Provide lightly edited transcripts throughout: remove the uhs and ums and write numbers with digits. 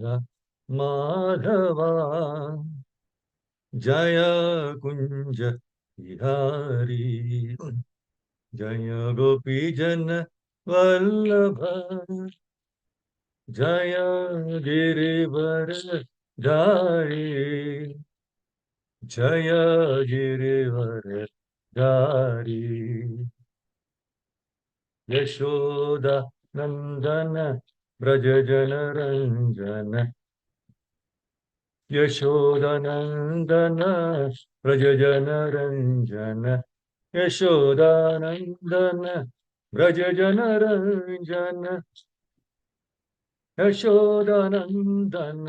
माधवा जय कुंज बिहारी जय गोपी जन वल्लभ जय गिरिवर धारी जय गिरिवर धारी यशोदा नंदन ब्रज जन रंजन यशोदा नंदन ब्रज जन रंजन यशोदा नंदन ब्रज जन रंजन यशोदा नंदन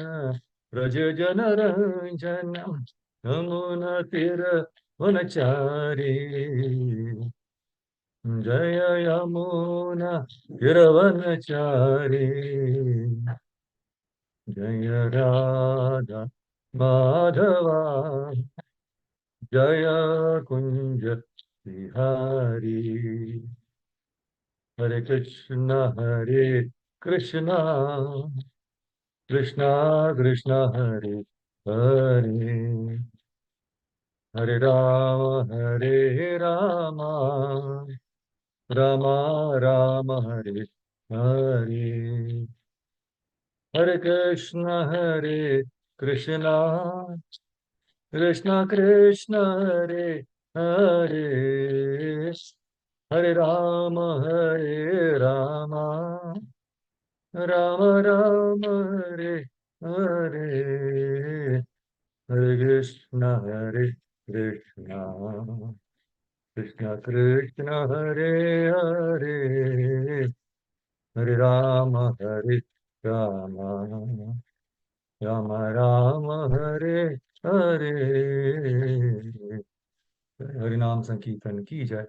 ब्रज जन रंजन यमुना तीर वनचारी जय यमुना तीर वनचारी जय राधा माधवा जय कुंज बिहारी हरे कृष्णा कृष्णा कृष्णा हरे हरे हरे राम राम राम हरे हरे हरे कृष्णा कृष्णा कृष्ण हरे हरे हरे राम राम राम हरे हरे हरे कृष्णा कृष्ण कृष्ण हरे हरे हरे राम राम राम हरे हरे हरि नाम संकीर्तन की जय।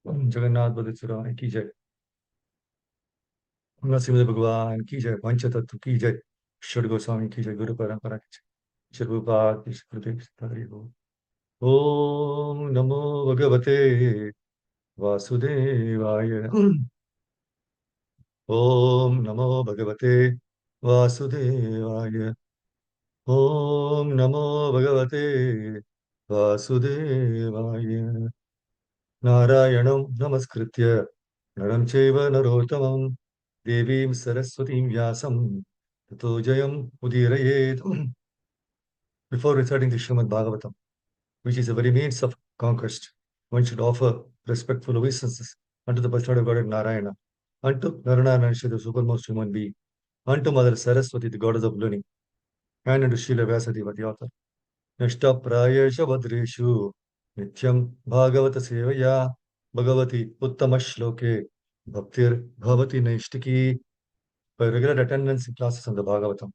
जगन्नाथ बलदेव की जय। नरसिंह भगवान की जय। पंचतत्व की जय। षड गोस्वामी की जय। गुरु परंपरा की जय। श्री गुरुपाद की हरि बोल। ओम नमो भगवते वासुदेवाय। ओम नमो भगवते वासुदेवाय। ओम नमो भगवते वासुदेवाय। नारायणं नमस्कृत्य नरं चैव नरोत्तमं देवीं सरस्वतीं व्यासं ततो जयम् उदीरयेत्। Before reciting the Srimad Bhagavatam, which is the very means of conquest, one should offer respectful obeisances unto the personality of God Narayana, unto Narayana, the supermost human being, unto Mother Saraswati, the goddess of learning, and unto Srila Vyasadeva, the author. Nishtaprayesha Badreshu Nityam Bhagavata Sevaya Bhagavati Uttama Shloke Bhaktir Bhavati Naishtiki. By regular attendance in classes on the Bhagavatam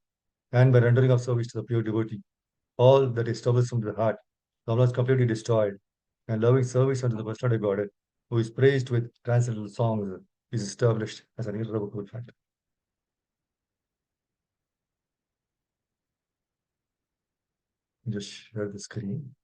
and by rendering of service to the pure devotee, all that is troublesome to the heart, the is completely destroyed, and loving service unto the personality Godhead, who is praised with transcendental songs, is established as an irrevocable fact. Just share the screen.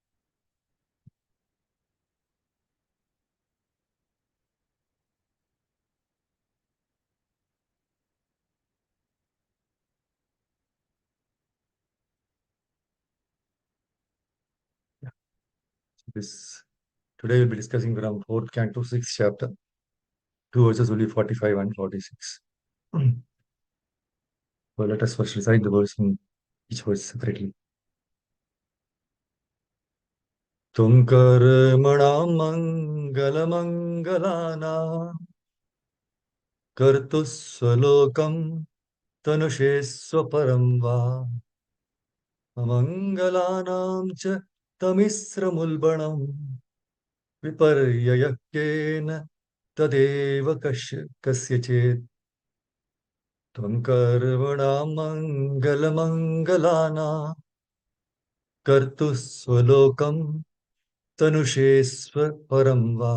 Yeah. Today we'll be discussing from 4th Canto, 6th chapter, 2 verses only 45 and 46. So let us first recite the verse in each verse separately. Tunkar manam mangala mangalana kartus salokam tanushe swaparam va amangalanam cha tamisra mulbanam viparyayakena tadeva kasyachet. Tunkar manam mangala mangalana kartus salokam तनुषेस्व परं वा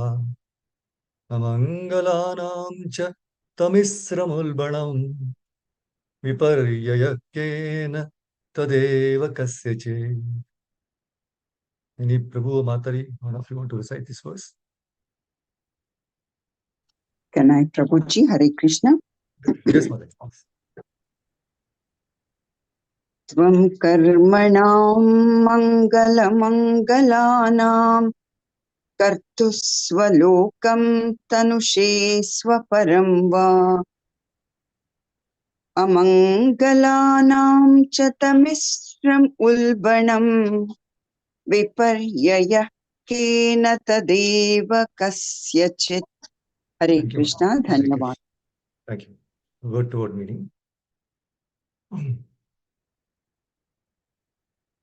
अमङ्गलानां च तमिस्रमुल्बणं विपर्ययकेन तदेव कस्यचित्. Any Prabhu or Matari, one of you want to recite this verse? Can I, Prabhuji? Hare Krishna. Yes, Mother. त्वं कर्मणां मङ्गलमङ्गलानां कर्तुः स्वलोकं तनुषे स्वपरं वा अमङ्गलानां च तमिश्रम् उल्बणम् विपर्ययः केन तदेव कस्यचित्। हरे Thank you, Krishna, Madam. Hare धन्यवाद। Krishna. Thank you. Word to word meaning.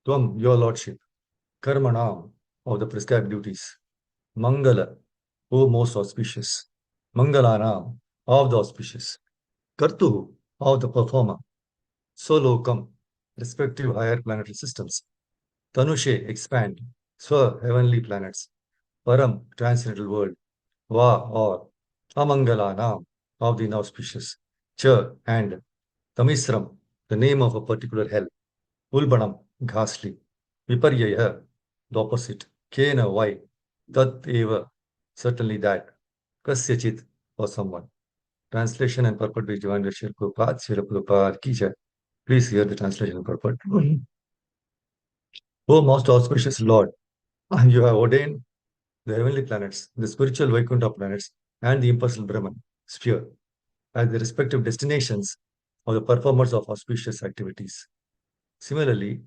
Tvam, your lordship. Karmanam, of the prescribed duties. Mangala, O most auspicious. Mangalanam, of the auspicious. Kartu, of the performer. Solokam, respective higher planetary systems. Tanushe, expand. Swa, heavenly planets. Param, transcendental world. Va, or. Amangalanam, of the inauspicious. Cha, and. Tamisram, the name of a particular hell. Ulbanam, ghastly. Viparyaya, the opposite. Kena, why? Tat eva, certainly that. Kasyachit, or someone. Translation and purport by Divine Srila Prabhupada, Srila Prabhupada ki jai. Please hear the translation and purport. O most auspicious Lord, you have ordained the heavenly planets, the spiritual Vaikuntha planets, and the impersonal Brahman sphere as the respective destinations of the performers of auspicious activities. Similarly,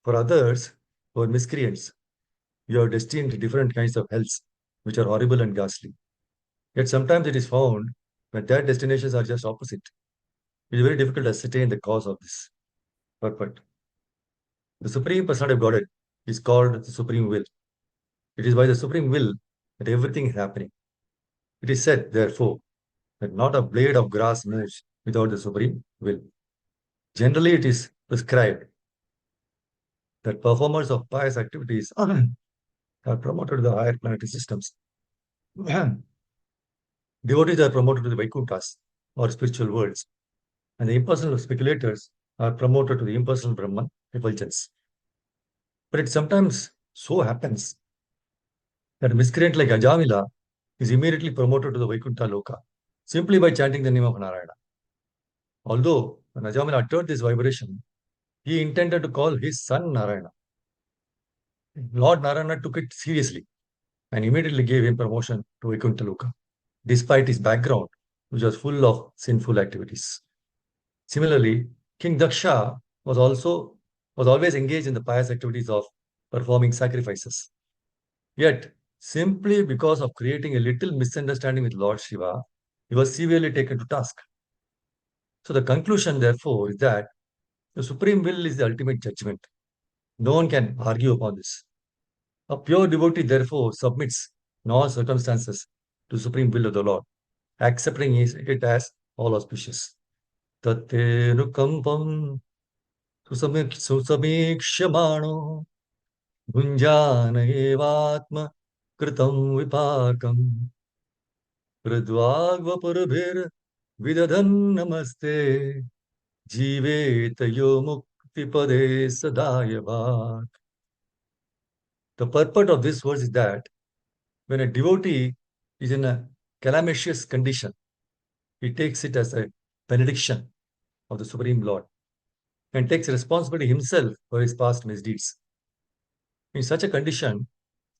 for others who are miscreants, you have destined different kinds of hells, which are horrible and ghastly. Yet sometimes it is found that their destinations are just opposite. It is very difficult to ascertain the cause of this purport. The Supreme Personality of Godhead is called the Supreme Will. It is by the Supreme Will that everything is happening. It is said, therefore, that not a blade of grass moves without the Supreme Will. Generally, it is prescribed that performers of pious activities are promoted to the higher planetary systems. Devotees are promoted to the Vaikunthas or spiritual worlds, and the impersonal speculators are promoted to the impersonal Brahman effulgence. But it sometimes so happens that a miscreant like Ajamila is immediately promoted to the Vaikuntha Loka simply by chanting the name of Narayana. Although when Ajamila uttered this vibration, he intended to call his son Narayana. Lord Narayana took it seriously and immediately gave him promotion to Vaikuntha Loka, despite his background, which was full of sinful activities. Similarly, King Daksha was always engaged in the pious activities of performing sacrifices. Yet, simply because of creating a little misunderstanding with Lord Shiva, he was severely taken to task. So the conclusion, therefore, is that the supreme will is the ultimate judgment. No one can argue upon this. A pure devotee, therefore, submits in all circumstances to the supreme will of the Lord, accepting it as all auspicious. Tatenukampam susamikshamaano bhunjana evatma kritam vipakam pradvagvapurabhir vidadhan namaste jivet yo muktipade sadayavak. The purport of this verse is that when a devotee is in a calamitous condition, he takes it as a benediction of the Supreme Lord and takes responsibility himself for his past misdeeds. In such a condition,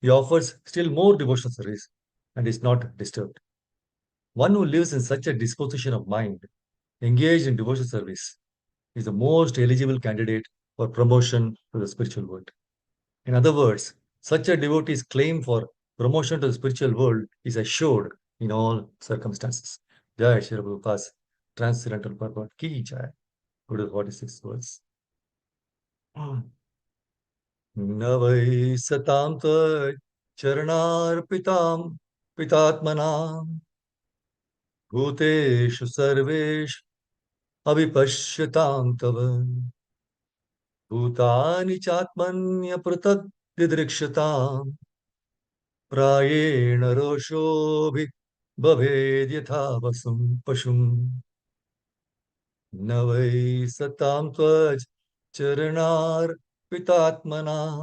he offers still more devotional service and is not disturbed. One who lives in such a disposition of mind, engaged in devotional service, is the most eligible candidate for promotion to the spiritual world. In other words, such a devotee's claim for promotion to the spiritual world is assured in all circumstances. Jai Shri Prabhupada's transcendental purport ki jai. Go to the 46th verse. न वै सतां चरणार्पितां पितात्मनां भूतेषु सर्वेषु अविपश्यतां तव भूतानि चात्मन्यपृथक् दिदृक्षताम् प्रायेण रोषोभि भवेद्यथा वसुं पशुम् न वै सतां चरणार्पितात्मनां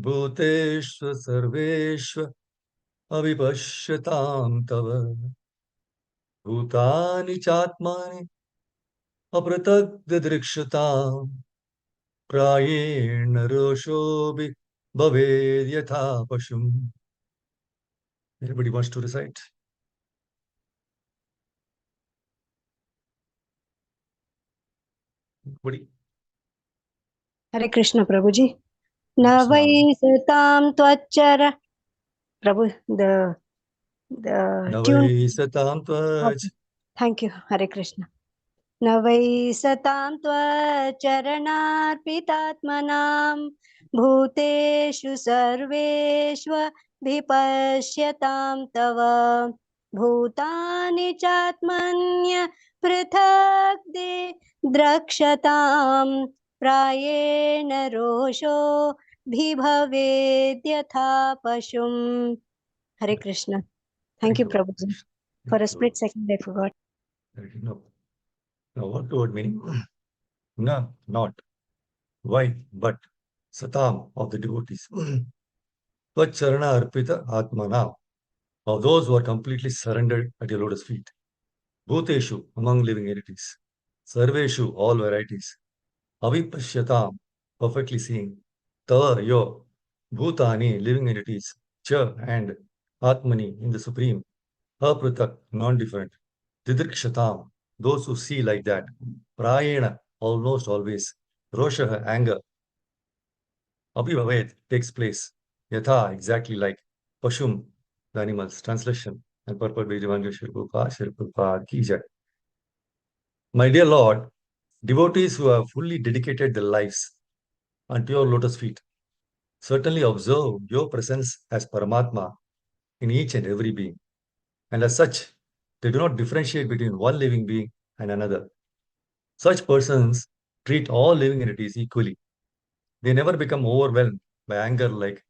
भूतेषु सर्वेषु अविपश्यतां तव भूतानि चात्मानि अपृथक् दिदृक्षताम् प्रायेण रोषोऽपि भवेद् यथा पशुम्. Everybody wants to recite? Everybody? Hare Krishna, Prabhuji. Krishna. Navai satam tvachara. Prabhu, the tune. Navai satam tvaj. Okay. Thank you, Hare Krishna. न वै सतां त्वचरणार्पितात्मनां भूतेषु सर्वेष्वभिपश्यतां तव भूतानि चात्मन्य पृथक् द्रक्ष्यतां प्रायेण रोषो भिभवेद्यथा पशुम्. Hare Krishna. Thank you, Prabhuji. For a split second, I forgot. No. Now, what word meaning? No, not. Why? But. Satam of the devotees. Tvacharana arpita atmana. Of those who are completely surrendered at your lotus feet. Bhuteshu, among living entities. Sarveshu, all varieties. Avipashyatam, perfectly seeing. Tava, your. Bhutani, living entities. Cha, and. Atmani, in the Supreme. Apratak, non-different. Didrikshatam, those who see like that. Prayena, almost always. Roshaha, anger. Abhivaved, takes place. Yatha, exactly like. Pashum, the animals. Translation and purport by Divanga Shri Ki Jai. My dear Lord, devotees who have fully dedicated their lives unto your lotus feet certainly observe your presence as Paramatma in each and every being. And as such, they do not differentiate between one living being and another. Such persons treat all living entities equally. They never become overwhelmed by anger like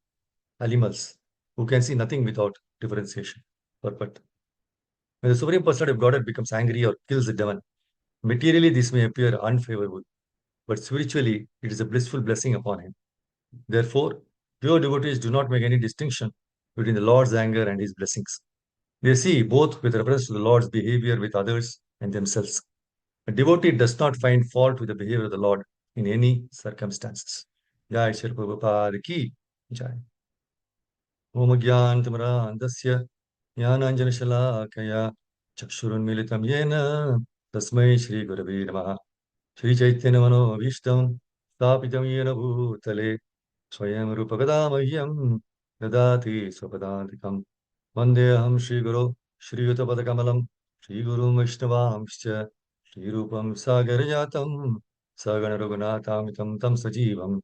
animals who can see nothing without differentiation. Perfect. When the Supreme Personality of Godhead becomes angry or kills a demon, materially this may appear unfavorable, but spiritually it is a blissful blessing upon him. Therefore, pure devotees do not make any distinction between the Lord's anger and his blessings. They see both with reference to the Lord's behavior with others and themselves. A devotee does not find fault with the behavior of the Lord in any circumstances. Jai Shri Prabhupada ki Jai. Om Gyantamrandasya Jnananjanashalakaya Chakshurunmilitam Yena Tasmai Shri Gurave Namaha. Shri Chaitanya Manobhishtam Stapitam Yena Bhutale Swayam Rupakadamahyam Dadati Swapadantikam Vandeham Shri Guru Shri Yutapadakamalam Shri Guru Vaishnavamscha Shri Rupam Sagarjatam Sagana Raghunatamitam Tam Sajivam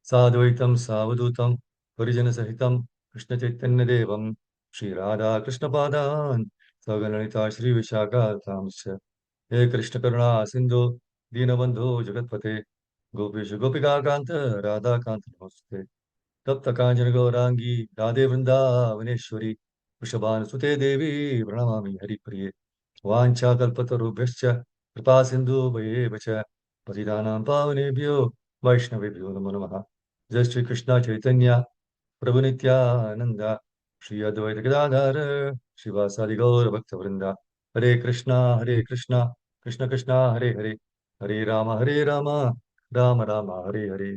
Sadvaitam Savadutam Parijana Sahitam Krishna Chaitanya Devam Shri Radha Krishna Padan Sagananita Shri Vishakatamscha He Krishna Karuna Sindhu Dinabandhu Jagatpate Gopisha Gopika Kanta Radha Kanta Namaste तप्त कांचन गौरांगी राधे वृंदावनेश्वरी वृषभानुसुते देवी प्रणमामि हरिप्रिये वाञ्छाकल्पतरुभ्यश्च कृपा सिन्धुभयेव च पतितानां पावनेभ्यो वैष्णवेभ्यो नमो नमः जय श्री कृष्ण चैतन्य प्रभु नित्यानंद श्री अद्वैत गदाधर श्रीवासादि गौर भक्तवृंदा हरे कृष्णा कृष्ण कृष्ण हरे हरे हरे राम राम राम हरे हरे.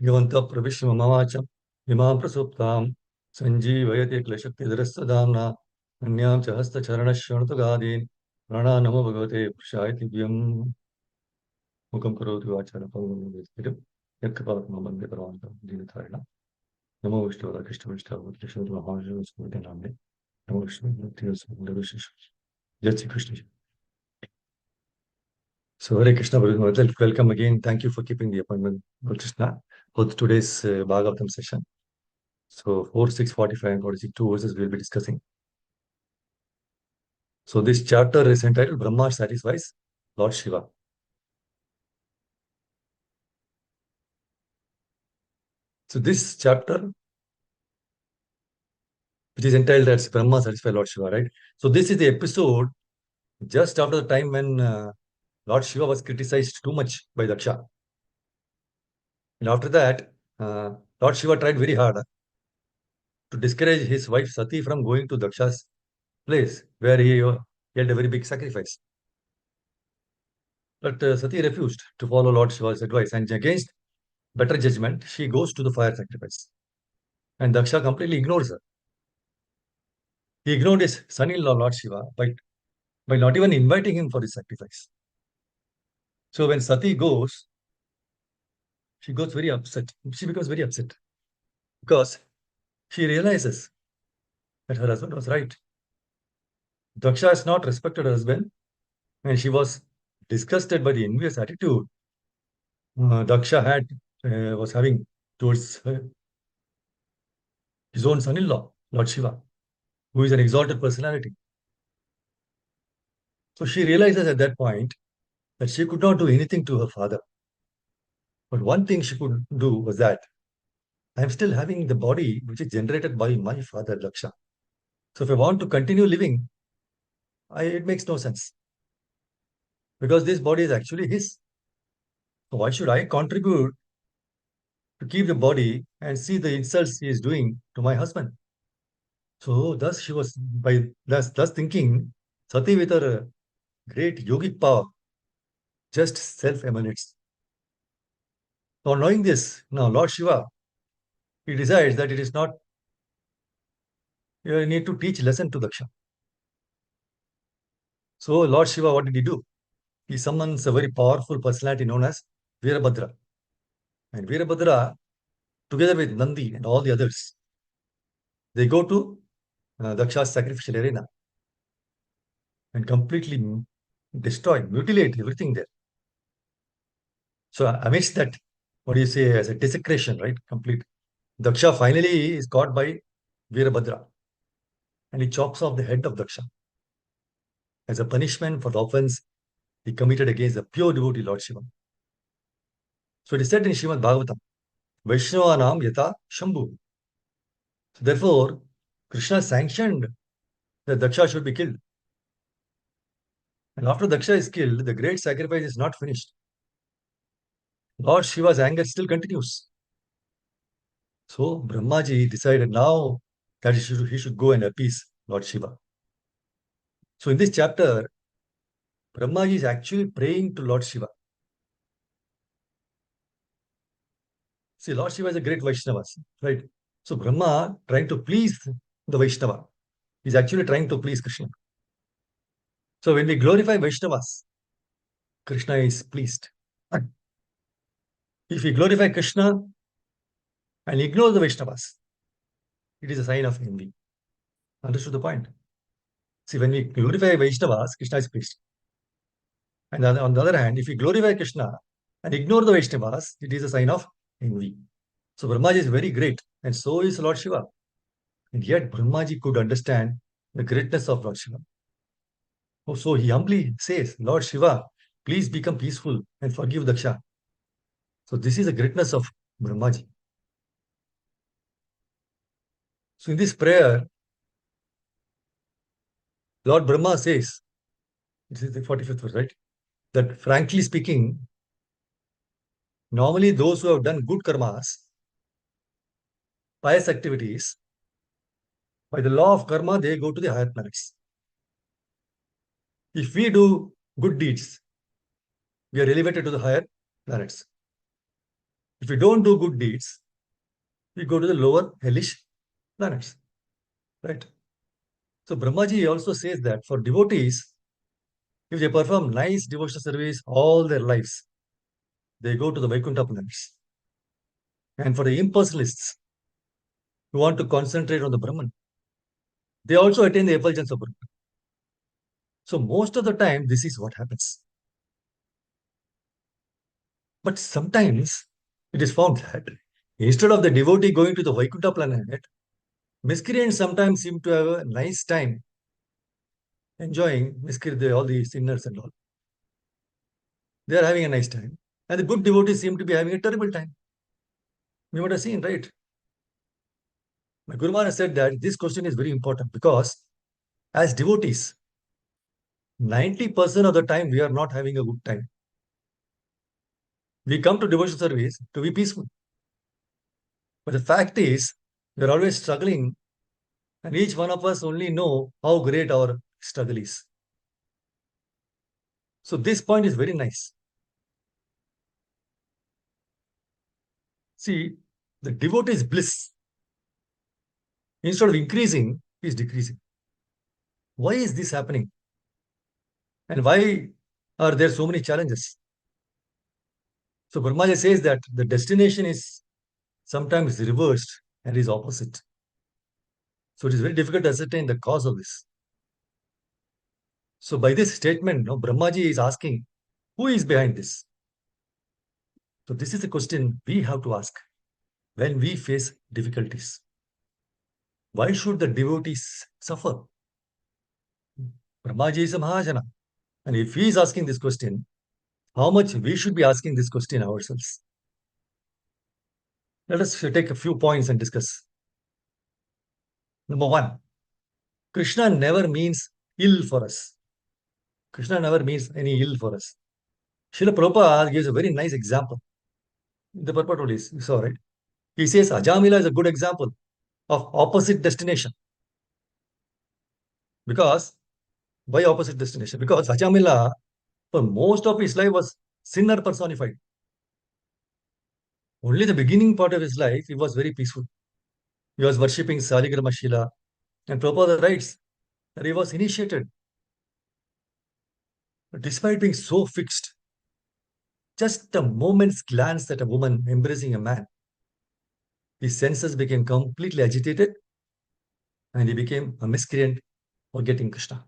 योऽन्तः प्रविश्य मम वाचम् इमां प्रसुप्तां सञ्जीवयति क्लेशक्तिधरस्तदाम्ना अन्यां च हस्तचरणश्रवणतुगादीन् प्राणान्नमो भगवते पुरुषाय दिव्यम् मुखं करोति वाचालं पवनं यत्कृपात्मं वन्दे परमानन्दं दीनतारिणं नमो विष्णुपदाय कृष्णविष्णुपदाय महाविष्णुस्मृतिनाम्ने नमो विष्णुमूर्तिः जय Shri Krishna. So Hare Krishna, welcome again. Thank you for keeping the appointment, Lord Krishna, for today's Bhagavatam session. So 4, 6, 45 and 46, two verses we'll be discussing. So this chapter is entitled Brahma Satisfies Lord Shiva. So this chapter, which is entitled as Brahma Satisfies Lord Shiva, right? So this is the episode just after the time when Lord Shiva was criticized too much by Daksha. And after that, Lord Shiva tried very hard to discourage his wife Sati from going to Daksha's place where he held a very big sacrifice. But Sati refused to follow Lord Shiva's advice, and against better judgment, she goes to the fire sacrifice. And Daksha completely ignores her. He ignored his son-in-law, Lord Shiva, by not even inviting him for his sacrifice. So when Sati goes, she goes very upset. She becomes very upset because she realizes that her husband was right. Daksha has not respected her husband, and she was disgusted by the envious attitude Daksha was having towards his own son-in-law, Lord Shiva, who is an exalted personality. So she realizes at that point that she could not do anything to her father. But one thing she could do was that I am still having the body which is generated by my father, Daksha. So if I want to continue living, it makes no sense because this body is actually his. So why should I contribute to keep the body and see the insults he is doing to my husband? So thus she was thus thinking, Sati with her great yogic power just self-emanates. Now knowing this, now Lord Shiva, he decides that it is not you need to teach lesson to Daksha. So Lord Shiva, what did he do? He summons a very powerful personality known as Veerabhadra. And Veerabhadra, together with Nandi and all the others, they go to Daksha's sacrificial arena and completely destroy, mutilate everything there. So amidst that, what do you say, as a desecration, right? Complete. Daksha finally is caught by Veerabhadra and he chops off the head of Daksha as a punishment for the offense he committed against the pure devotee Lord Shiva. So it is said in Srimad Bhagavatam, Vaishnavanam yata Shambhu. So therefore, Krishna sanctioned that Daksha should be killed. And after Daksha is killed, the great sacrifice is not finished. Lord Shiva's anger still continues. So Brahmaji decided now that he should go and appease Lord Shiva. So in this chapter, Brahmaji is actually praying to Lord Shiva. See, Lord Shiva is a great Vaishnava, right? So Brahma trying to please the Vaishnava. He's actually trying to please Krishna. So when we glorify Vaishnavas, Krishna is pleased. If we glorify Krishna and ignore the Vaishnavas, it is a sign of envy. Understood the point? See, when we glorify Vaishnavas, Krishna is pleased. And on the other hand, if we glorify Krishna and ignore the Vaishnavas, it is a sign of envy. So Brahmaji is very great, and so is Lord Shiva. And yet Brahmaji could understand the greatness of Lord Shiva. Oh, so he humbly says, Lord Shiva, please become peaceful and forgive Daksha. So this is the greatness of Brahmaji. So in this prayer, Lord Brahma says, this is the 45th verse, right? That frankly speaking, normally those who have done good karmas, pious activities, by the law of karma, they go to the higher planets. If we do good deeds, we are elevated to the higher planets. If we don't do good deeds, we go to the lower hellish planets. Right? So Brahmaji also says that for devotees, if they perform nice devotional service all their lives, they go to the Vaikuntha planets. And for the impersonalists who want to concentrate on the Brahman, they also attain the effulgence of Brahman. So most of the time, this is what happens. But sometimes it is found that instead of the devotee going to the Vaikuntha planet, miscreants sometimes seem to have a nice time enjoying all the sinners and all. They are having a nice time. And the good devotees seem to be having a terrible time. You might have seen, right? My Guru Maharaj said that this question is very important because as devotees, 90% of the time we are not having a good time. We come to devotional service to be peaceful. But the fact is, we're always struggling, and each one of us only know how great our struggle is. So this point is very nice. See, the devotee's bliss, instead of increasing, is decreasing. Why is this happening? And why are there so many challenges? So Brahmaji says that the destination is sometimes reversed and is opposite. So it is very difficult to ascertain the cause of this. So by this statement, no, Brahmaji is asking, who is behind this? So this is the question we have to ask when we face difficulties. Why should the devotees suffer? Brahmaji is a Mahajana. And if he is asking this question, how much we should be asking this question ourselves? Let us take a few points and discuss. Number one, Krishna never means ill for us. Krishna never means any ill for us. Srila Prabhupada gives a very nice example. The purport only is, you saw, right? He says Ajamila is a good example of opposite destination. Because, why opposite destination? Because Ajamila, for most of his life, was sinner personified. Only the beginning part of his life, he was very peaceful. He was worshipping Saligrama Shila. And Prabhupada writes that he was initiated. Despite being so fixed, just a moment's glance at a woman embracing a man, his senses became completely agitated and he became a miscreant forgetting Krishna.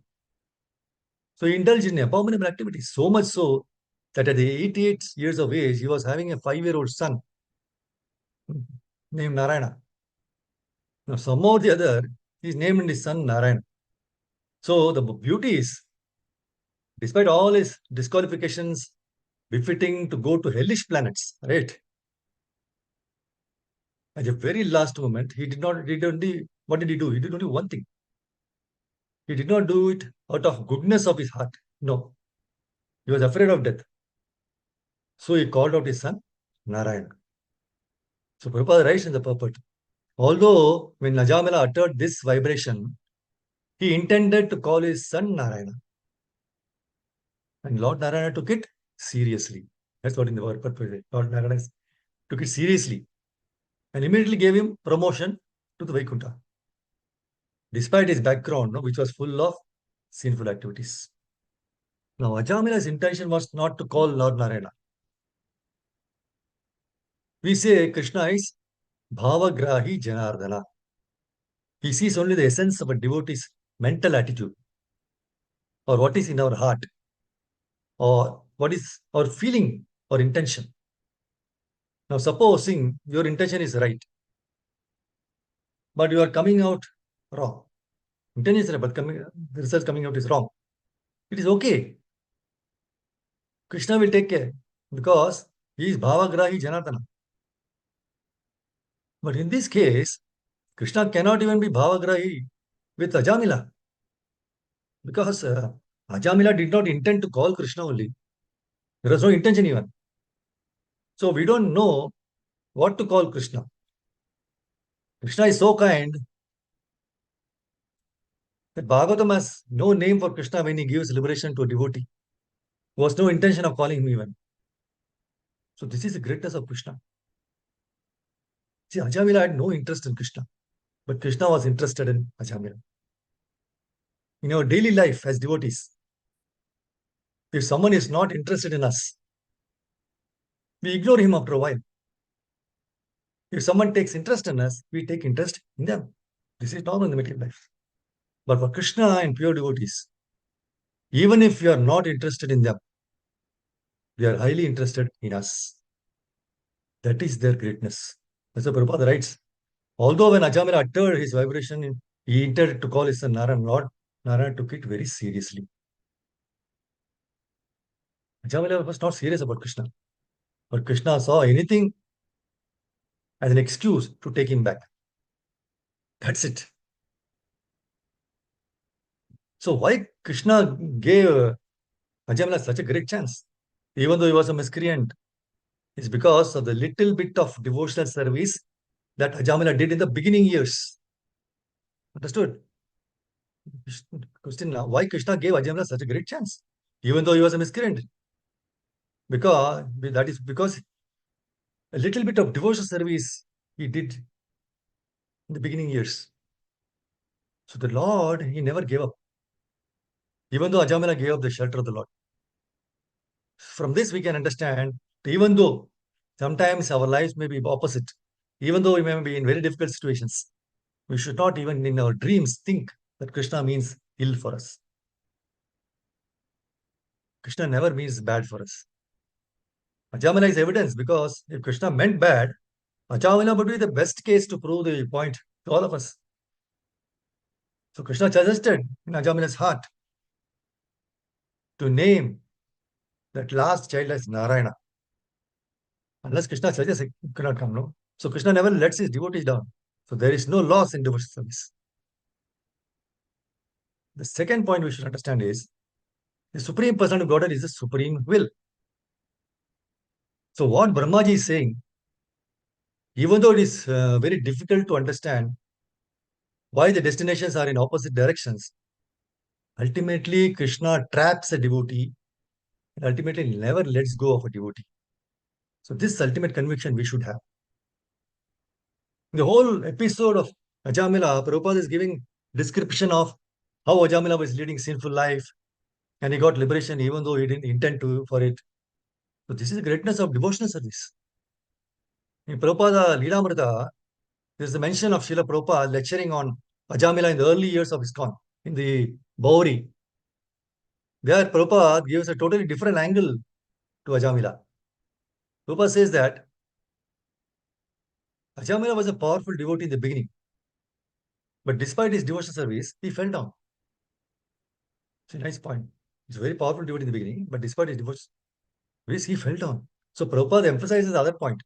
So he indulged in abominable activities, so much so that at the 88 years of age, he was having a 5-year-old son named Narayana. Now, somehow or the other, he's named his son Narayana. So the beauty is, despite all his disqualifications, befitting to go to hellish planets, right? At the very last moment, he did not, what did he do? He did only one thing. He did not do it out of goodness of his heart. No. He was afraid of death. So he called out his son, Narayana. So Prabhupada writes in the purport, although when Najamila uttered this vibration, he intended to call his son Narayana. And Lord Narayana took it seriously. That's what in the purport is. Lord Narayana took it seriously and immediately gave him promotion to the Vaikuntha, despite his background, no, which was full of sinful activities. Now, Ajamila's intention was not to call Lord Narayana. We say Krishna is Bhavagrahi Janardana. He sees only the essence of a devotee's mental attitude, or what is in our heart, or what is our feeling or intention. Now, supposing your intention is right, but you are coming out wrong. Intention is right, but the result coming out is wrong. It is okay. Krishna will take care because he is Bhavagrahi Janardana. But in this case, Krishna cannot even be Bhavagrahi with Ajamila because Ajamila did not intend to call Krishna only. There was no intention even. So we don't know what to call Krishna. Krishna is so kind that Bhagavatam has no name for Krishna when he gives liberation to a devotee who has no intention of calling him even. So this is the greatness of Krishna. See, Ajamila had no interest in Krishna, but Krishna was interested in Ajamila. In our daily life as devotees, if someone is not interested in us, we ignore him after a while. If someone takes interest in us, we take interest in them. This is normal in the material life. But for Krishna and pure devotees, even if we are not interested in them, they are highly interested in us. That is their greatness. That's what Prabhupada writes. Although when Ajamila uttered his vibration, he intended to call his son Narayana, Lord Narayana took it very seriously. Ajamila was not serious about Krishna. But Krishna saw anything as an excuse to take him back. That's it. So why Krishna gave Ajamila such a great chance? Even though he was a miscreant, it's because of the little bit of devotional service that Ajamila did in the beginning years. Understood? Question now, why Krishna gave Ajamila such a great chance, even though he was a miscreant? Because a little bit of devotional service he did in the beginning years. So the Lord, he never gave up, even though Ajamila gave up the shelter of the Lord. From this, we can understand, even though sometimes our lives may be opposite, even though we may be in very difficult situations, we should not even in our dreams think that Krishna means ill for us. Krishna never means bad for us. Ajamila is evidence, because if Krishna meant bad, Ajamila would be the best case to prove the point to all of us. So Krishna suggested in Ajamila's heart to name that last child as Narayana. Unless Krishna suggests, it cannot come, no? So Krishna never lets his devotees down. So there is no loss in devotional service. The second point we should understand is the Supreme Personality of Godhead is the supreme will. So what Brahmaji is saying, even though it is very difficult to understand why the destinations are in opposite directions, ultimately Krishna traps a devotee and ultimately never lets go of a devotee. So this ultimate conviction we should have. The whole episode of Ajamila, Prabhupada is giving description of how Ajamila was leading sinful life and he got liberation even though he didn't intend to for it. So this is the greatness of devotional service. In Prabhupada Leelamrita, there is a mention of Srila Prabhupada lecturing on Ajamila in the early years of Iskcon, in the Bauri. There Prabhupada gives a totally different angle to Ajamila. Prabhupada says that Ajamila was a powerful devotee in the beginning, but despite his devotional service, he fell down. It's a nice point. He's a very powerful devotee in the beginning, but despite his devotional service, he fell down. So Prabhupada emphasizes the other point.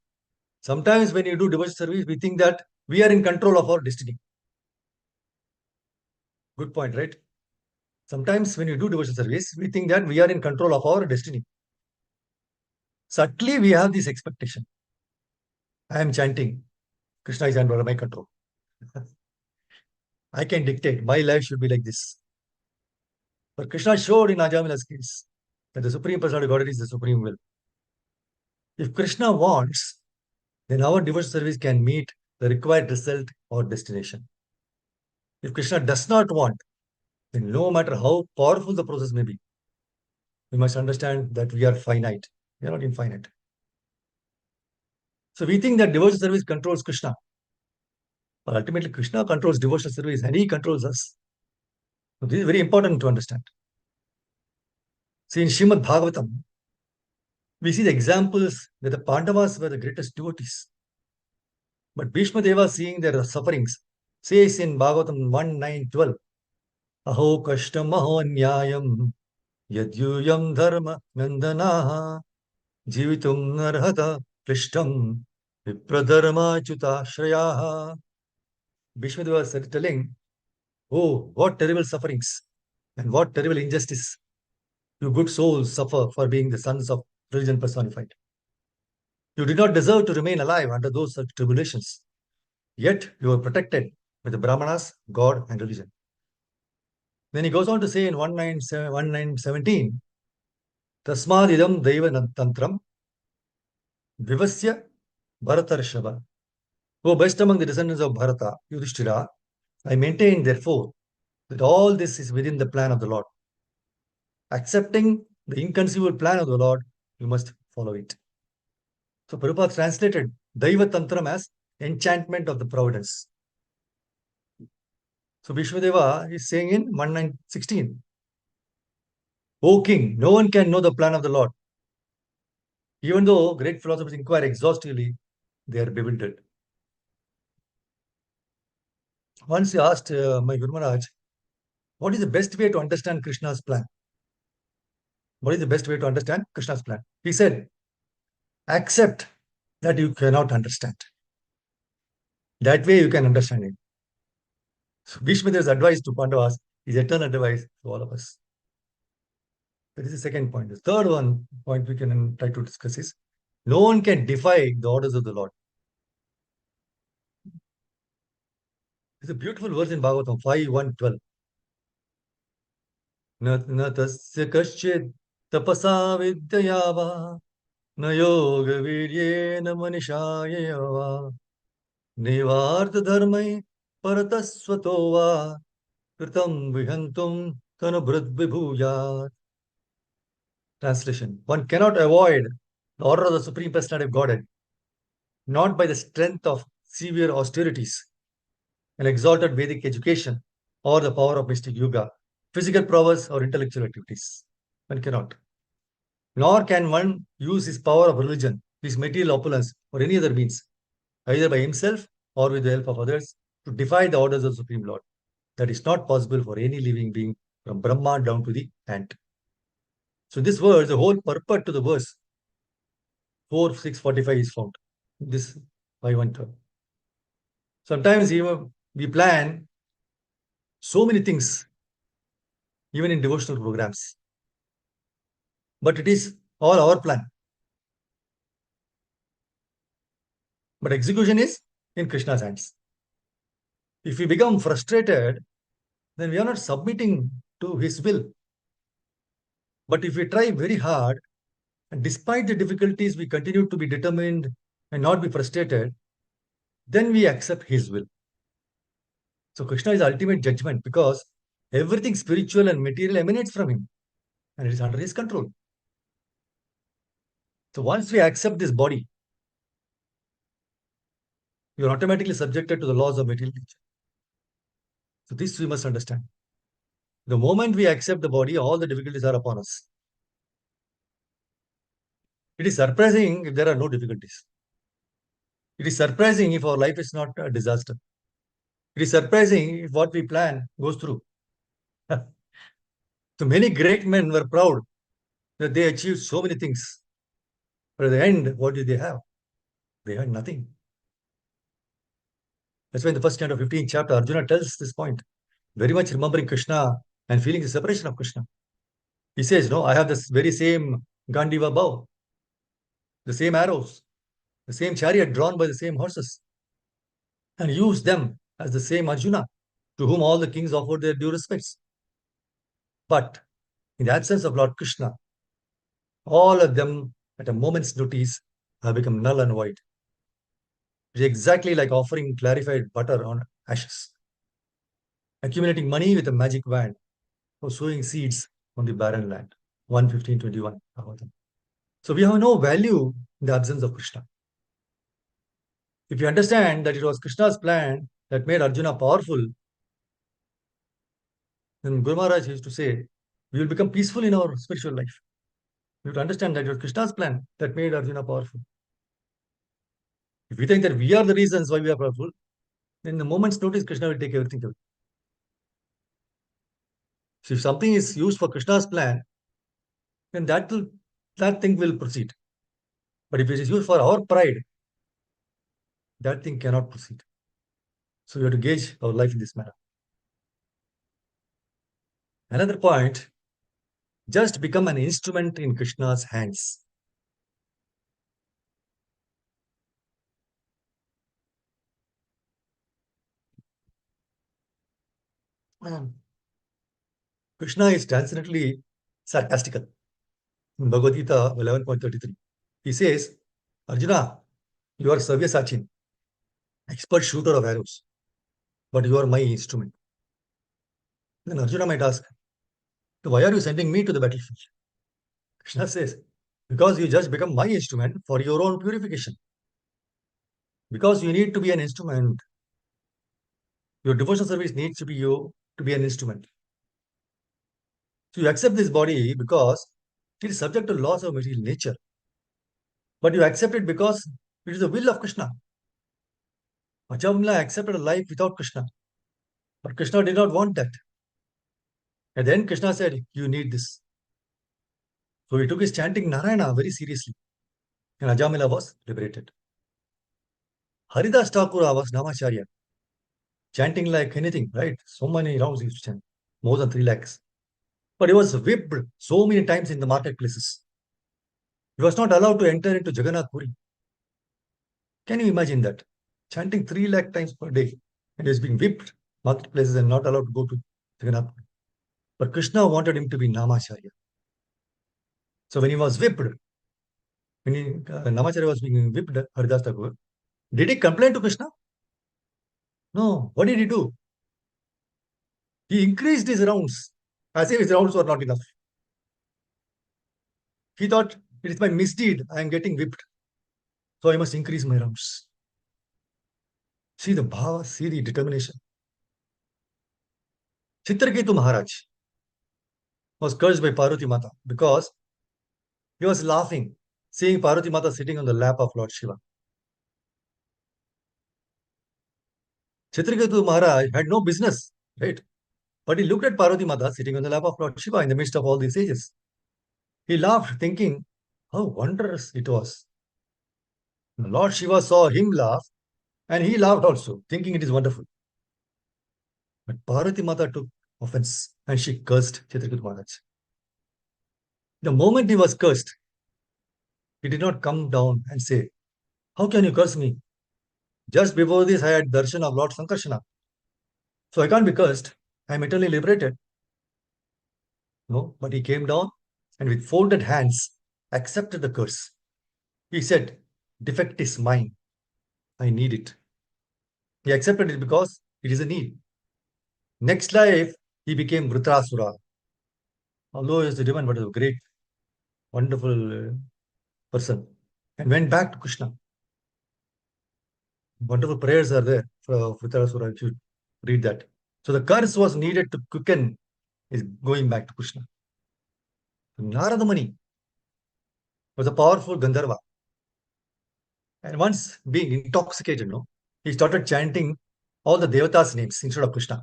Sometimes when you do devotional service, we think that we are in control of our destiny. Good point, right? Sometimes when you do devotional service, we think that we are in control of our destiny. Subtly, we have this expectation. I am chanting. Krishna is under my control. I can dictate. My life should be like this. But Krishna showed in Ajamila's case that the Supreme Personality of Godhead is the Supreme Will. If Krishna wants, then our devotional service can meet the required result or destination. If Krishna does not want, then no matter how powerful the process may be, we must understand that we are finite. We are not infinite. So we think that devotional service controls Krishna. But ultimately, Krishna controls devotional service and he controls us. So this is very important to understand. See, in Srimad Bhagavatam, we see the examples that the Pandavas were the greatest devotees. But Bhishma Deva, seeing their sufferings, says in Bhagavatam 1:9-12, Aho kashtam aho nyayam yadyuyam dharma nandanaha jivitum narhata krishtam vipradharma chuta shrayaha. Bhishma Deva is telling, oh, what terrible sufferings and what terrible injustice you good souls suffer for being the sons of religion personified. You did not deserve to remain alive under those such tribulations. Yet you were protected with the Brahmanas, God, and religion. Then he goes on to say in 1917, Tasmadidam Deva Tantram Vivasya Bharatarshava. O best among the descendants of Bharata, Yudhishthira, I maintain therefore that all this is within the plan of the Lord. Accepting the inconceivable plan of the Lord, you must follow it. So Prabhupada translated Daiva Tantram as enchantment of the providence. So Vishwadeva is saying in 1916, O king, no one can know the plan of the Lord. Even though great philosophers inquire exhaustively, they are bewildered. Once he asked my Guru Maharaj, what is the best way to understand Krishna's plan? What is the best way to understand Krishna's plan? He said, accept that you cannot understand. That way you can understand it. So Bhishma's advice to Pandavas is eternal advice to all of us. That is the second point. The third point we can try to discuss is, no one can defy the orders of the Lord. It's a beautiful verse in Bhagavatam 5:1-12. न तस्य कश्चित् तपसा विद्यया वा न योगवीर्येण मनीषाय वा नैवार्थधर्मै परतस्वतो वा कृतं विहन्तुं तनुभृद्विभूयात्. Translation: one cannot avoid the order of the Supreme Personality of Godhead, not by the strength of severe austerities, an exalted Vedic education, or the power of mystic yoga, physical prowess, or intellectual activities. One cannot. Nor can one use his power of religion, his material opulence, or any other means, either by himself or with the help of others, to defy the orders of the Supreme Lord. That is not possible for any living being from Brahma down to the ant. So, this verse, the whole purport to the verse 4:6:45 is found. This 5:1-12. Sometimes even we plan so many things, even in devotional programs. But it is all our plan. But execution is in Krishna's hands. If we become frustrated, then we are not submitting to his will. But if we try very hard, and despite the difficulties, we continue to be determined and not be frustrated, then we accept his will. So Krishna is the ultimate judgment because everything spiritual and material emanates from him and it is under his control. So once we accept this body, you are automatically subjected to the laws of material nature. So this we must understand. The moment we accept the body, all the difficulties are upon us. It is surprising if there are no difficulties. It is surprising if our life is not a disaster. It is surprising if what we plan goes through. So many great men were proud that they achieved so many things. But at the end, what did they have? They had nothing. That's why in the first kind of 15th chapter, Arjuna tells this point, very much remembering Krishna and feeling the separation of Krishna. He says, no, I have this very same Gandiva bow, the same arrows, the same chariot drawn by the same horses, and use them as the same Arjuna, to whom all the kings offered their due respects. But in the absence of Lord Krishna, all of them at a moment's notice have become null and void. It is exactly like offering clarified butter on ashes, accumulating money with a magic wand, or sowing seeds on the barren land. 1:15:21. So we have no value in the absence of Krishna. If you understand that it was Krishna's plan that made Arjuna powerful, then Guru Maharaj used to say, we will become peaceful in our spiritual life. We have to understand that it was Krishna's plan that made Arjuna powerful. If we think that we are the reasons why we are powerful, then the moment's notice, Krishna will take everything away. So if something is used for Krishna's plan, then that thing will proceed. But if it is used for our pride, that thing cannot proceed. So we have to gauge our life in this manner. Another point, just become an instrument in Krishna's hands. Krishna is transcendently sarcastical. In Bhagavad Gita 11:33, he says, Arjuna, you are Savyasachin, expert shooter of arrows, but you are my instrument. Then Arjuna might ask, why are you sending me to the battlefield? Krishna says, because you just become my instrument for your own purification. Because you need to be an instrument. Your devotional service needs to be you to be an instrument. So you accept this body because it is subject to laws of material nature. But you accept it because it is the will of Krishna. Machamla accepted a life without Krishna. But Krishna did not want that. And then Krishna said, you need this. So he took his chanting Narayana very seriously. And Ajamila was liberated. Haridas Thakura was Namacharya, chanting like anything, right? So many rounds he used to chant, more than 3 lakhs. But he was whipped so many times in the marketplaces. He was not allowed to enter into Jagannath Puri. Can you imagine that? Chanting 3 lakh times per day and he was being whipped marketplaces and not allowed to go to Jagannath. But Krishna wanted him to be Namacharya. So when he was whipped, when Namacharya was being whipped, Haridas Thakur, did he complain to Krishna? No. What did he do? He increased his rounds, as if his rounds were not enough. He thought, it is my misdeed, I am getting whipped. So I must increase my rounds. See the bhava, see the determination. Chitraketu Maharaj was cursed by Parvati Mata because he was laughing, seeing Parvati Mata sitting on the lap of Lord Shiva. Chitraketu Maharaj had no business, right? But he looked at Parvati Mata sitting on the lap of Lord Shiva in the midst of all these sages. He laughed, thinking how wondrous it was. Lord Shiva saw him laugh and he laughed also, thinking it is wonderful. But Parvati Mata took offense and she cursed Chitraketu Maharaj. The moment he was cursed, he did not come down and say, how can you curse me? Just before this, I had darshan of Lord Sankarsana. So I can't be cursed. I am eternally liberated. No, but he came down and with folded hands accepted the curse. He said, defect is mine. I need it. He accepted it because it is a need. Next life, he became Vritrasura. Although he was a demon, but a great, wonderful person. And went back to Krishna. Wonderful prayers are there for Vritrasura if you read that. So the curse was needed to quicken his going back to Krishna. Narada Muni was a powerful Gandharva. And once being intoxicated, no, he started chanting all the Devatas' names instead of Krishna.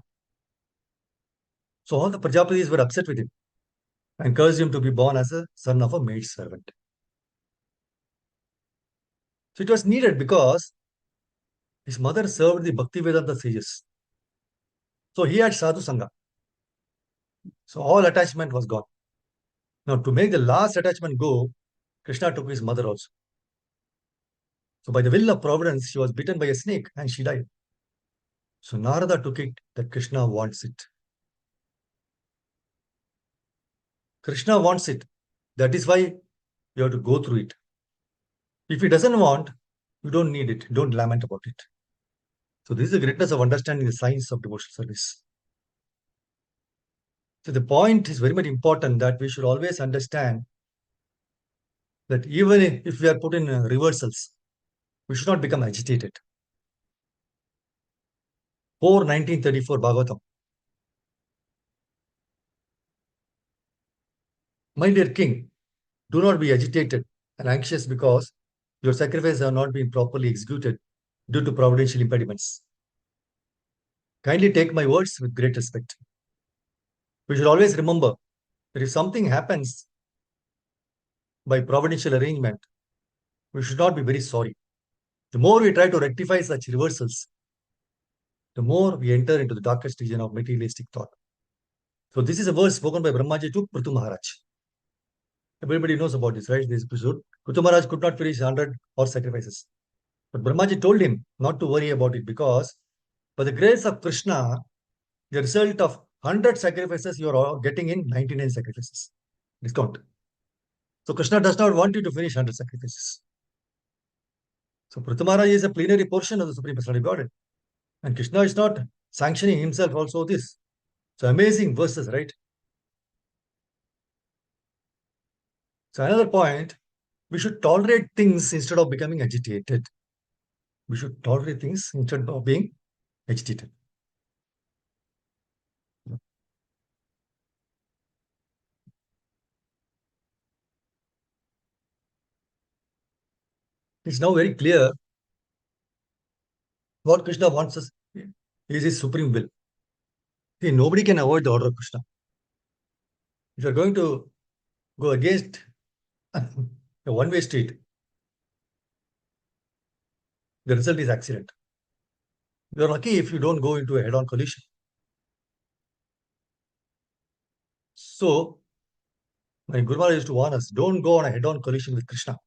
So all the Prajapatis were upset with him and cursed him to be born as a son of a maid servant. So it was needed because his mother served the Bhaktivedanta sages. So he had sadhu sangha. So all attachment was gone. Now to make the last attachment go, Krishna took his mother also. So by the will of Providence, she was bitten by a snake and she died. So Narada took it that Krishna wants it. Krishna wants it. That is why you have to go through it. If he doesn't want, you don't need it. Don't lament about it. So this is the greatness of understanding the science of devotional service. So the point is very much important that we should always understand that even if we are put in reversals, we should not become agitated. 1934 Bhagavatam. My dear king, do not be agitated and anxious because your sacrifices have not been properly executed due to providential impediments. Kindly take my words with great respect. We should always remember that if something happens by providential arrangement, we should not be very sorry. The more we try to rectify such reversals, the more we enter into the darkest region of materialistic thought. So this is a verse spoken by Brahmaji to Prithu Maharaj. Everybody knows about this, right? This episode. Prithu Maharaj could not finish 100 horse sacrifices. But Brahmaji told him not to worry about it because by the grace of Krishna, the result of 100 sacrifices you are getting in 99 sacrifices. Discount. So Krishna does not want you to finish 100 sacrifices. So Prithu Maharaj is a plenary portion of the Supreme Personality of Godhead. And Krishna is not sanctioning himself also this. So amazing verses, right? So another point, we should tolerate things instead of becoming agitated. We should tolerate things instead of being agitated. It's now very clear what Krishna wants us is his supreme will. See, nobody can avoid the order of Krishna. If you're going to go against a one-way street, the result is accident. You're lucky if you don't go into a head-on collision. So, my Guru Maharaj used to warn us, don't go on a head-on collision with Krishna.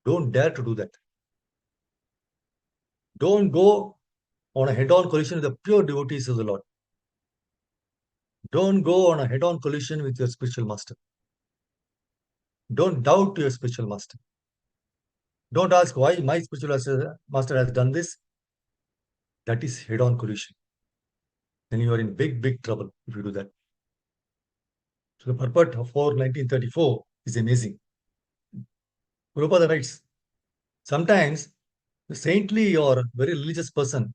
Don't dare to do that. Don't go on a head-on collision with the pure devotees of the Lord. Don't go on a head-on collision with your spiritual master. Don't doubt your spiritual master. Don't ask why my spiritual master has done this. That is head-on collision. Then you are in big, big trouble if you do that. So the purport of 1934 is amazing. Prabhupada writes, sometimes the saintly or very religious person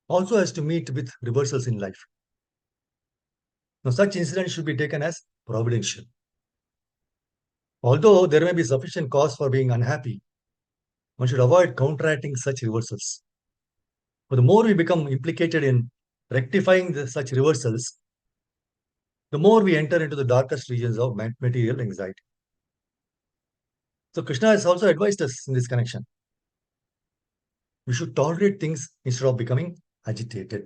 also has to meet with reversals in life. Now, such incidents should be taken as providential. Although there may be sufficient cause for being unhappy, one should avoid counteracting such reversals. For the more we become implicated in rectifying such reversals, the more we enter into the darkest regions of material anxiety. So Krishna has also advised us in this connection. We should tolerate things instead of becoming agitated.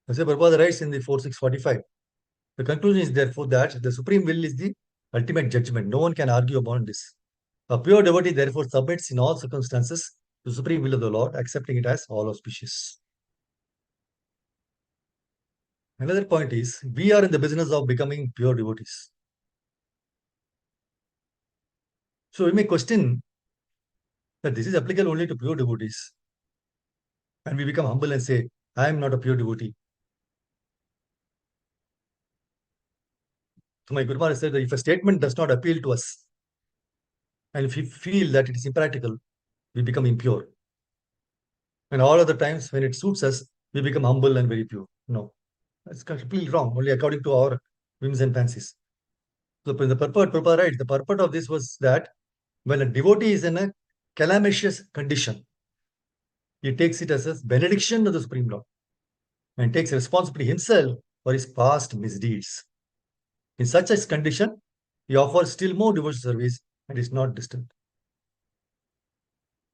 As Prabhupada writes in the 4645, the conclusion is therefore that the supreme will is the ultimate judgment. No one can argue about this. A pure devotee therefore submits in all circumstances to the supreme will of the Lord, accepting it as all auspicious. Another point is, we are in the business of becoming pure devotees. So we may question that this is applicable only to pure devotees. And we become humble and say, I am not a pure devotee. So my Guru Maharaj said that if a statement does not appeal to us, and if we feel that it is impractical, we become impure. And all other times when it suits us, we become humble and very pure. No, that's completely wrong, only according to our whims and fancies. So the purport, Prabhupada writes, the purport of this was that when a devotee is in a calamitous condition, he takes it as a benediction of the Supreme Lord and takes responsibility himself for his past misdeeds. In such a condition, he offers still more devotional service and is not distant.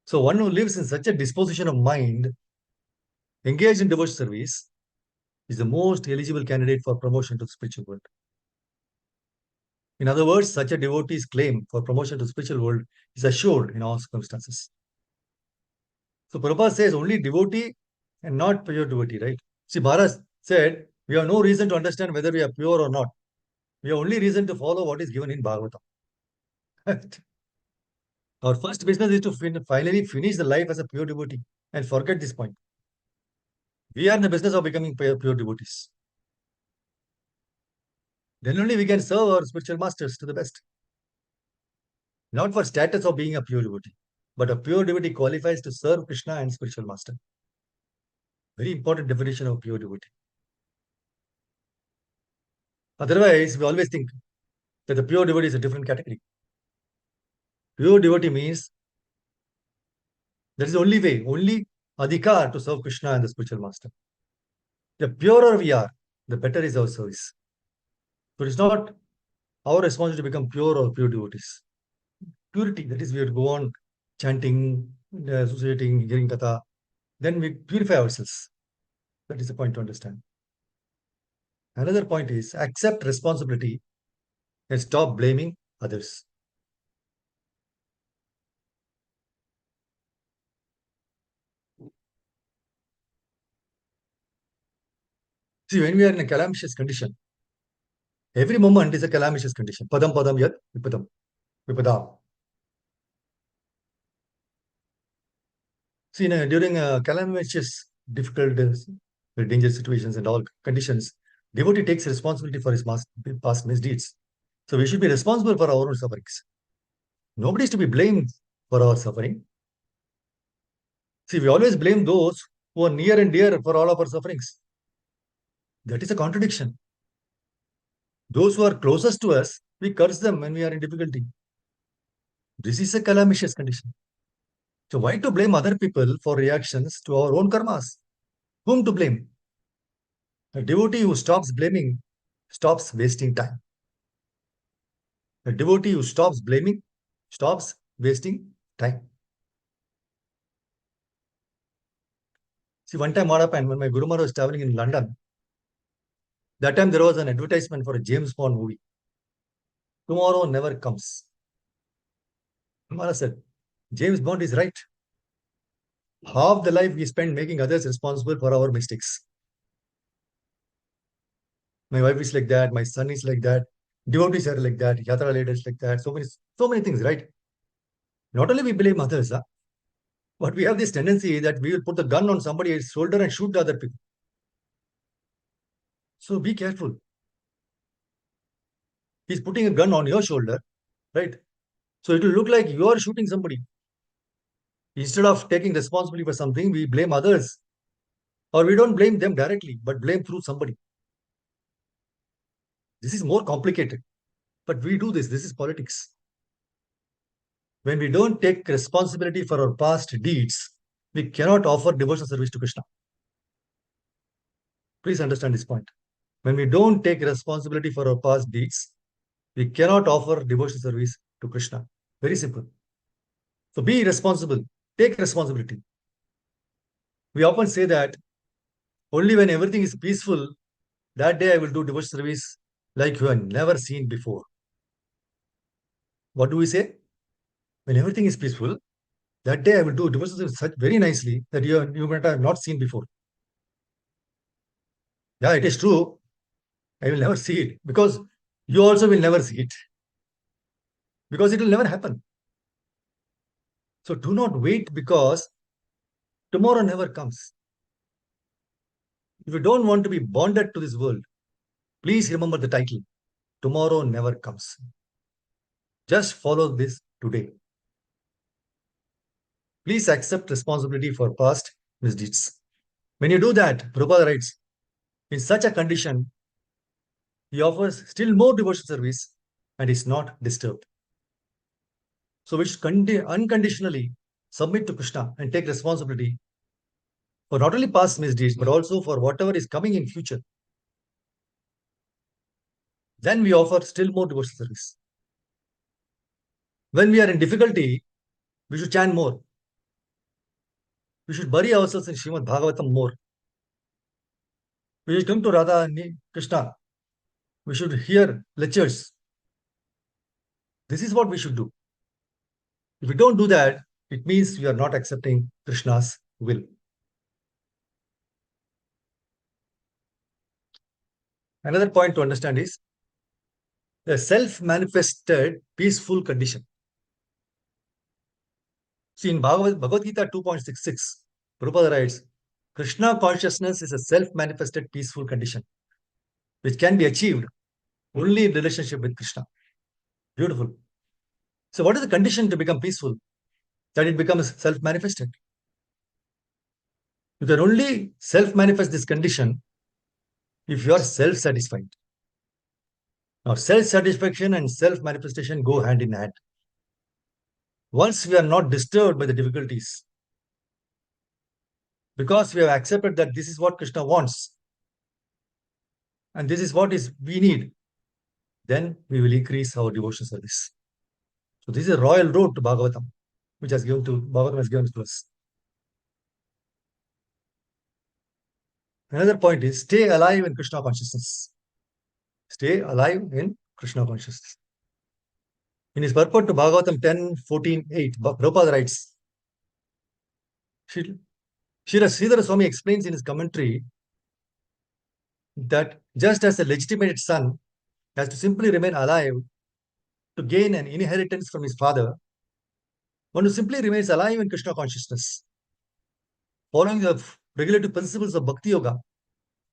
So one who lives in such a disposition of mind, engaged in devotional service, is the most eligible candidate for promotion to the spiritual world. In other words, such a devotee's claim for promotion to the spiritual world is assured in all circumstances. So Prabhupada says only devotee and not pure devotee, right? See, Maharaj said, we have no reason to understand whether we are pure or not. We have only reason to follow what is given in Bhagavatam. Our first business is to finally finish the life as a pure devotee and forget this point. We are in the business of becoming pure devotees. Then only we can serve our spiritual masters to the best. Not for status of being a pure devotee, but a pure devotee qualifies to serve Krishna and spiritual master. Very important definition of pure devotee. Otherwise, we always think that the pure devotee is a different category. Pure devotee means that is the only way, only adhikar to serve Krishna and the spiritual master. The purer we are, the better is our service. So it's not our responsibility to become pure or pure devotees. Purity, that is, we have to go on chanting, associating, hearing katha, then we purify ourselves. That is the point to understand. Another point is accept responsibility and stop blaming others. See, when we are in a calamitous condition, every moment is a calamitous condition. Padam padam yad vipadam. Vipadam. See, during calamitous, difficult, dangerous situations and all conditions, devotee takes responsibility for his past misdeeds. So we should be responsible for our own sufferings. Nobody is to be blamed for our suffering. See, we always blame those who are near and dear for all of our sufferings. That is a contradiction. Those who are closest to us, we curse them when we are in difficulty. This is a calamitous condition. So why to blame other people for reactions to our own karmas? Whom to blame? A devotee who stops blaming stops wasting time. A devotee who stops blaming stops wasting time. See, one time what happened when my Guru Maharaj was traveling in London, that time there was an advertisement for a James Bond movie. Tomorrow never comes. Maharaj said, James Bond is right. Half the life we spend making others responsible for our mistakes. My wife is like that, my son is like that, devotees are like that, yatra leaders like that, so many things, right? Not only we blame others, but we have this tendency that we will put the gun on somebody's shoulder and shoot the other people. So be careful. He's putting a gun on your shoulder, right? So it will look like you are shooting somebody. Instead of taking responsibility for something, we blame others. Or we don't blame them directly, but blame through somebody. This is more complicated. But we do this. This is politics. When we don't take responsibility for our past deeds, we cannot offer devotional service to Krishna. Please understand this point. When we don't take responsibility for our past deeds, we cannot offer devotional service to Krishna. Very simple. So be responsible. Take responsibility. We often say that only when everything is peaceful, that day I will do devotional service like you have never seen before. What do we say? When everything is peaceful, that day I will do devotional service such very nicely that you might have not seen before. Yeah, it is true. I will never see it because you also will never see it because it will never happen. So do not wait because tomorrow never comes. If you don't want to be bonded to this world, please remember the title. Tomorrow never comes. Just follow this today. Please accept responsibility for past misdeeds. When you do that, Prabhupada writes, in such a condition, he offers still more devotional service and is not disturbed. So we should unconditionally submit to Krishna and take responsibility for not only past misdeeds, but also for whatever is coming in future. Then we offer still more devotional service. When we are in difficulty, we should chant more. We should bury ourselves in Srimad Bhagavatam more. We should come to Radha and Krishna. We should hear lectures. This is what we should do. If we don't do that, it means we are not accepting Krishna's will. Another point to understand is the self-manifested peaceful condition. See, in Bhagavad Gita 2.66, Prabhupada writes, Krishna consciousness is a self-manifested peaceful condition, which can be achieved only in relationship with Krishna. Beautiful. So what is the condition to become peaceful? That it becomes self-manifested. You can only self-manifest this condition if you are self-satisfied. Now, self-satisfaction and self-manifestation go hand in hand. Once we are not disturbed by the difficulties, because we have accepted that this is what Krishna wants, and this is what is we need, then we will increase our devotion service. So this is a royal road to Bhagavatam, which Bhagavatam has given to us. Another point is stay alive in Krishna consciousness. Stay alive in Krishna consciousness. In his purport to Bhagavatam 10:14-8, Prabhupada writes, Srila Sridhara Swami explains in his commentary that just as a legitimate son has to simply remain alive to gain an inheritance from his father, one who simply remains alive in Krishna consciousness, following the regulative principles of Bhakti Yoga,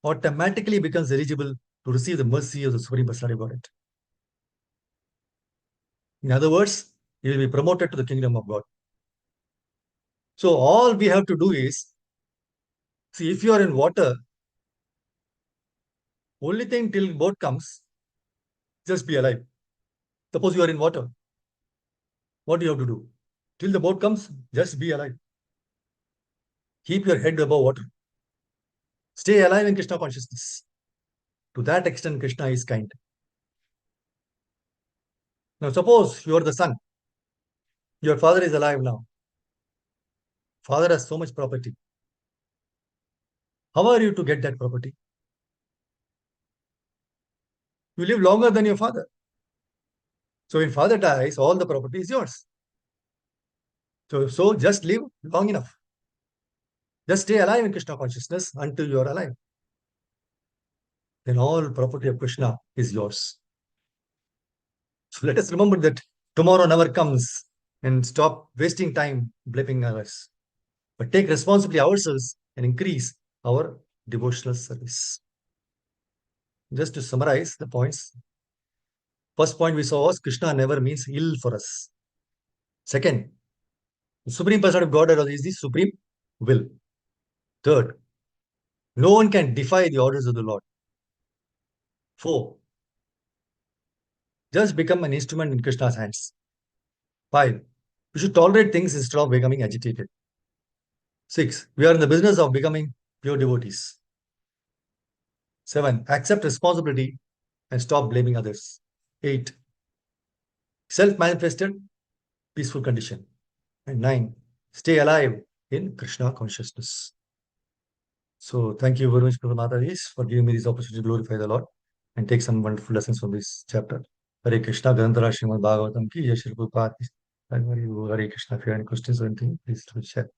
automatically becomes eligible to receive the mercy of the Supreme Personality of Godhead. In other words, he will be promoted to the kingdom of God. So all we have to do is, see, if you are in water, only thing till boat comes, just be alive. Suppose you are in water. What do you have to do? Till the boat comes, just be alive. Keep your head above water. Stay alive in Krishna consciousness. To that extent, Krishna is kind. Now, suppose you are the son. Your father is alive now. Father has so much property. How are you to get that property? You live longer than your father. So when father dies, all the property is yours. So just live long enough. Just stay alive in Krishna consciousness until you are alive. Then all property of Krishna is yours. So let us remember that tomorrow never comes and stop wasting time blaming others. But take responsibility ourselves and increase our devotional service. Just to summarize the points. First point we saw was Krishna never means ill for us. Second, the Supreme Person of Godhead is the supreme will. Third, no one can defy the orders of the Lord. 4, just become an instrument in Krishna's hands. 5, we should tolerate things instead of becoming agitated. 6, we are in the business of becoming pure devotees. 7, accept responsibility and stop blaming others. 8, self-manifested peaceful condition. And 9, stay alive in Krishna consciousness. So thank you very much, Prabhu Mataji, for giving me this opportunity to glorify the Lord and take some wonderful lessons from this chapter. Hare Krishna, Granthara Srimad Bhagavatam ki, Jai Shri Prabhupada. Hare Krishna, if you have any questions or anything, please do share.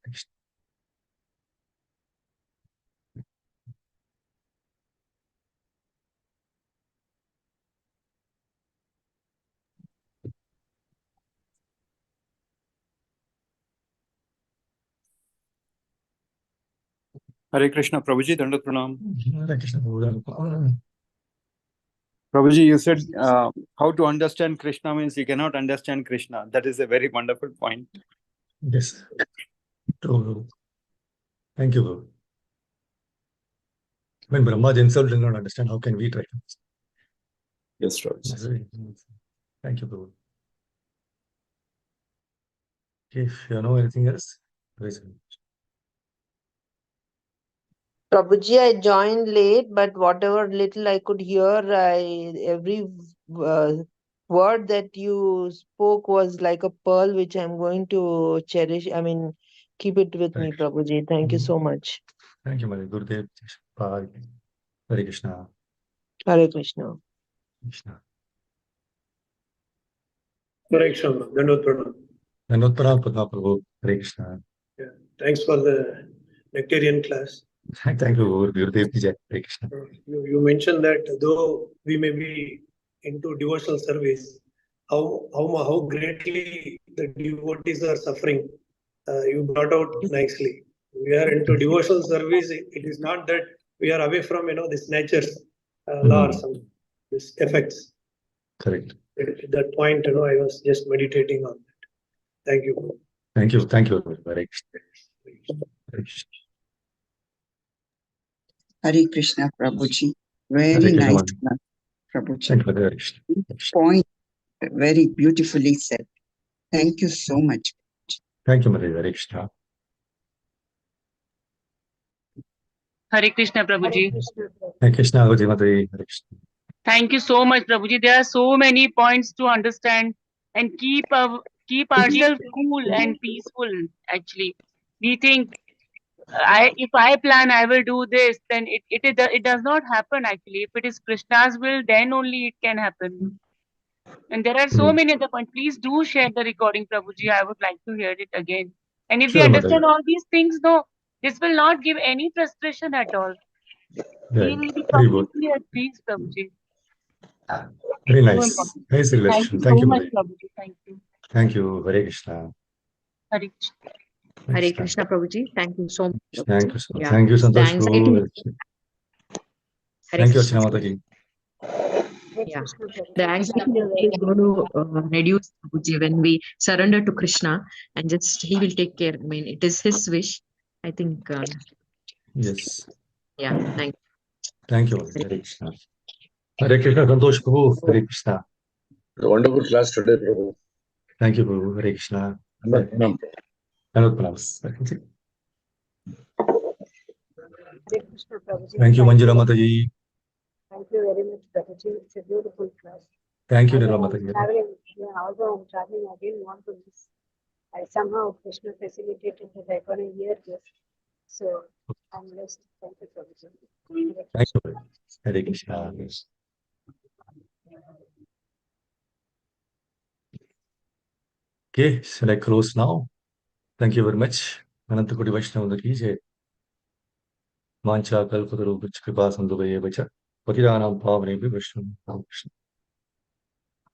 Hare Krishna, Prabhuji, Dandat Pranam. Hare Krishna, Prabhupada. Prabhuji, you said how to understand Krishna means you cannot understand Krishna. That is a very wonderful point. Yes. True. Thank you, Prabhu. When Brahma himself did not understand, how can we try to understand? Yes, Prabhuji. Thank you, Prabhu. Okay, if you know anything else, please. Prabhuji, I joined late, but whatever little I could hear, every word that you spoke was like a pearl, which I'm going to cherish. I mean, keep it with me, Prabhuji. Thank you so much. Thank you, Mother Gurudev. Hare Krishna. Hare Krishna. Krishna. Hare Krishna. Dandavat Pranam. Dandavat Pranam, Padma Prabhu. Hare Krishna. Yeah. Thanks for the nectarian class. Thank you, Gurudev. Hare Krishna. You mentioned that though we may be into devotional service, how greatly the devotees are suffering. You brought out nicely. We are into devotional service. It is not that we are away from this nature's laws and these effects. Correct. At that point, I was just meditating on that. Thank you. Thank you. Thank you. Hare Krishna. Hare Krishna. Hare Krishna, Prabhuji. Very Hare Krishna, nice, Mother. Prabhuji. Thank you, Hare Krishna. Point very beautifully said. Thank you so much. Thank you, Mother. Hare Krishna. Hare Krishna, Prabhuji. Hare Krishna, Hare Mother. Hare Krishna. Thank you so much, Prabhuji. There are so many points to understand and keep ourselves cool and peaceful. Actually, we think if I plan, I will do this. Then it does not happen. Actually, if it is Krishna's will, then only it can happen. And there are so many other points. Please do share the recording, Prabhuji. I would like to hear it again. And if we Sure, Mother. understand all these things, no, this will not give any frustration at all. Right. We will be Very good. completely at peace, Prabhuji. Very So nice. important. Nice Thank relation. you Thank so you, much, Mother. Prabhuji. Thank you. Thank you. Hare Krishna. Hare Krishna. Hare Krishna, Prabhuji. Thank you so much. Thank you, sir. Yeah. Thank you, The Santosh anxiety. Prabhu. Hare Thank you, Krishna. Archana Mataji. Yeah. The anxiety is going to reduce, Prabhuji, when we surrender to Krishna and just He will take care. I mean, it is His wish. I think. Yes. Yeah. Thank you. Thank you, Hare Krishna. Hare Krishna, Santosh Prabhu. Hare Krishna. A wonderful class today, Prabhu. Thank you, Prabhu. Hare Krishna. Pranam. Dandavat Pranam. Hare Krishna, Prabhuji. Thank you, Manjula Mataji. Thank you very much, Prabhuji. It's a beautiful class. Thank you, Although Nirmala I'm Mataji. traveling, although I'm traveling, I didn't want to miss. I somehow Krishna facilitated that I got a hear this. So I'm blessed. Thank you, Prabhuji. Hare Thank Krishna. you. Hare Krishna. Okay, shall I close now? Thank you very much. Anantakoti Vaishnava Ki Jai. Mancha kalpatarubhach kripa sindhuvaya vacha. Patiranam pavanebhyo Vaishnavim. Hare Krishna.